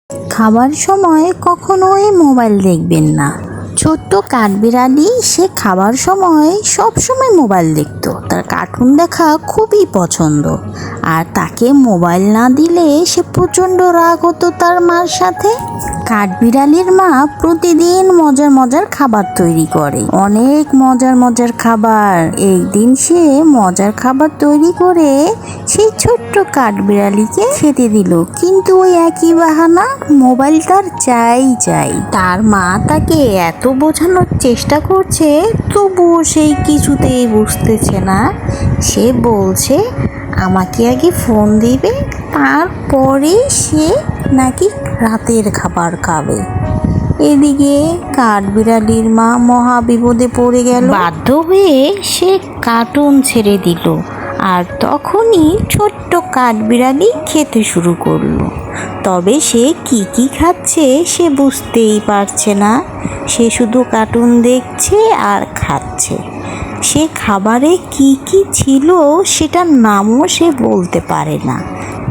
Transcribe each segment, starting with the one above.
খাবার সময় কখনোই মোবাইল দেখবেন না। ছোট্ট কাঠবিড়ালি সে খাবার সময় সব সময় মোবাইল দেখতো। তার কার্টুন দেখা খুবই পছন্দ, আর তাকে মোবাইল না দিলে সে প্রচণ্ড রাগ হতো তার মার সাথে। কাঠবিড়ালির মা প্রতিদিন মজার মজার খাবার তৈরি করে, অনেক মজার মজার খাবার। একদিন সে মজার খাবার তৈরি করে সেই ছোট্ট কাঠবিড়ালিকে খেতে দিল, কিন্তু ওই একই বাহানা, মোবাইল তার চাই। তার মা তাকে এত বোঝানোর চেষ্টা করছে, তবুও সেই কিছুতেই বুঝতেছে না। সে বলছে আমাকে আগে ফোন দিবে, তারপরে সে নাকি রাতের খাবার খাবে। এদিকে কাঠবিড়ালির মা মহা বিপদে পড়ে গেল। বাধ্য হয়ে সে কার্টুন ছেড়ে দিল, আর তখনই ছোট্ট কাঠবিড়ালি খেতে শুরু করলো। তবে সে কি খাচ্ছে সে বুঝতেই পারছে না। সে শুধু কার্টুন দেখছে আর খাচ্ছে। সে খাবারে কি ছিল সেটার নামও সে বলতে পারে না।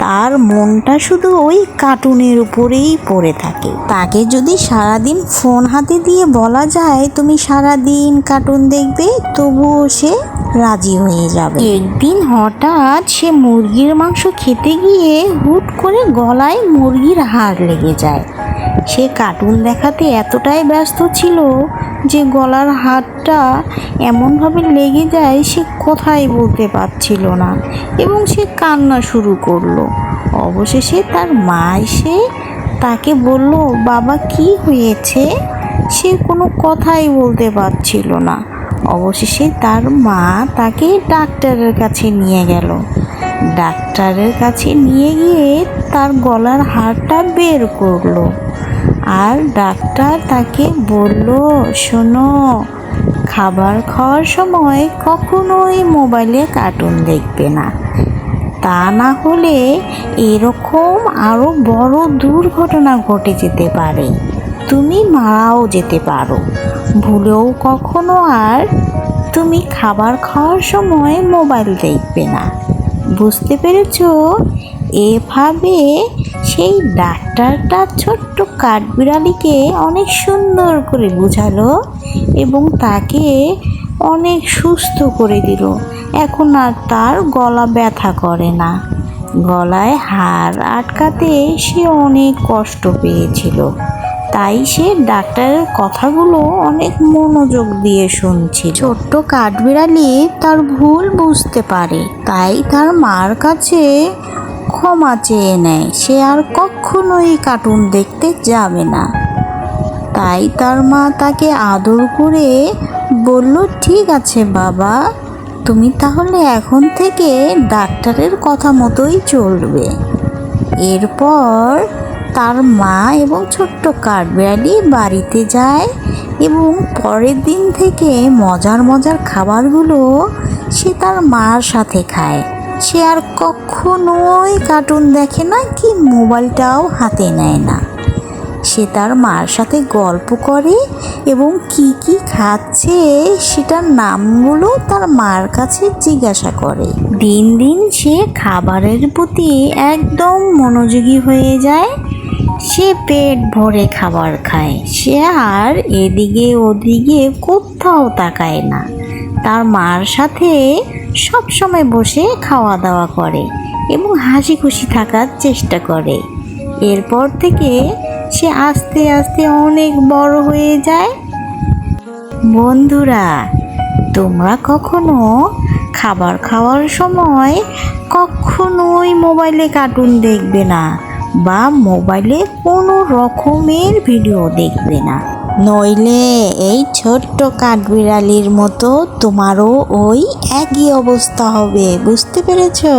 তার মনটা শুধু ওই কার্টুনের উপরেই পড়ে থাকে। তাকে যদি সারাদিন ফোন হাতে দিয়ে বলা যায় তুমি সারাদিন কার্টুন দেখবে, তবুও সে রাজি হয়ে যাবে। একদিন হঠাৎ সে মুরগির মাংস খেতে গিয়ে হুট করে গলায় মুরগির হাড় লেগে যায়। সে কার্টুন দেখাতে এতটাই ব্যস্ত ছিল যে গলার হাড়টা এমনভাবে লেগে যায় সে কথাই বলতে পারছিল না, এবং সে কান্না শুরু করলো। অবশেষে তার মা এসে তাকে বলল, বাবা কি হয়েছে? সে কোনো কথাই বলতে পারছিল না। অবশেষে তার মা তাকে ডাক্তারের কাছে নিয়ে গেল। ডাক্তারের কাছে নিয়ে গিয়ে তার গলার হাড়টা বের করলো, আর ডাক্তার তাকে বলল, শোনো, খাবার খাওয়ার সময় কখনোই মোবাইলে কার্টুন দেখবে না, তা না হলে এরকম আরও বড় দুর্ঘটনা ঘটে যেতে পারে, তুমি মারাও যেতে পারো। ভুলেও কখনো আর তুমি খাবার খাওয়ার সময় মোবাইল দেখবে না, বুঝতে পেরেছো? এভাবে সেই ডাক্তারটা ছোট্ট কাঠবিড়ালিকে অনেক সুন্দর করে বুঝালো এবং তাকে অনেক সুস্থ করে দিল। এখন আর তার গলা ব্যথা করে না। গলায় হাড় আটকাতে সে অনেক কষ্ট পেয়েছিল, তাই সে ডাক্তারের কথাগুলো অনেক মনোযোগ দিয়ে শুনছিল। ছোট্ট কাঠবিড়ালি তার ভুল বুঝতে পারে, তাই তার মার কাছে ক্ষমা চেয়ে নেয়। সে আর কখনোই কার্টুন দেখতে যাবে না। তাই তার মা তাকে আদর করে বলল, ঠিক আছে বাবা, তুমি তাহলে এখন থেকে ডাক্তারের কথা মতোই চলবে। এরপর তার মা এবং ছোট্ট কাঠবিড়ালি বাড়িতে যায়, এবং পরের দিন থেকে মজার মজার খাবারগুলো সে তার মার সাথে খায়। সে আর কখনোই কার্টুন দেখে না, কি মোবাইলটাও হাতে নেয় না। সে তার মার সাথে গল্প করে এবং কি খাচ্ছে সেটার নামগুলো তার মার কাছে জিজ্ঞাসা করে। দিন দিন সে খাবারের প্রতি একদম মনোযোগী হয়ে যায়। সে পেট ভরে খাবার খায়, সে আর এদিকে ওদিকে কোথাও তাকায় না। তার মার সাথে সব সময় বসে খাওয়া দাওয়া করে এবং হাসি খুশি থাকার চেষ্টা করে। এরপর থেকে সে আস্তে আস্তে অনেক বড় হয়ে যায়। বন্ধুরা, তোমরা কখনো খাবার খাওয়ার সময় কখনোই মোবাইলে কার্টুন দেখবে না, বা মোবাইলে কোনো রকমের ভিডিও দেখবে না, নইলে এই ছোট্ট কাঠবিড়ালির মতো তোমারও ওই একই অবস্থা হবে। বুঝতে পেরেছো?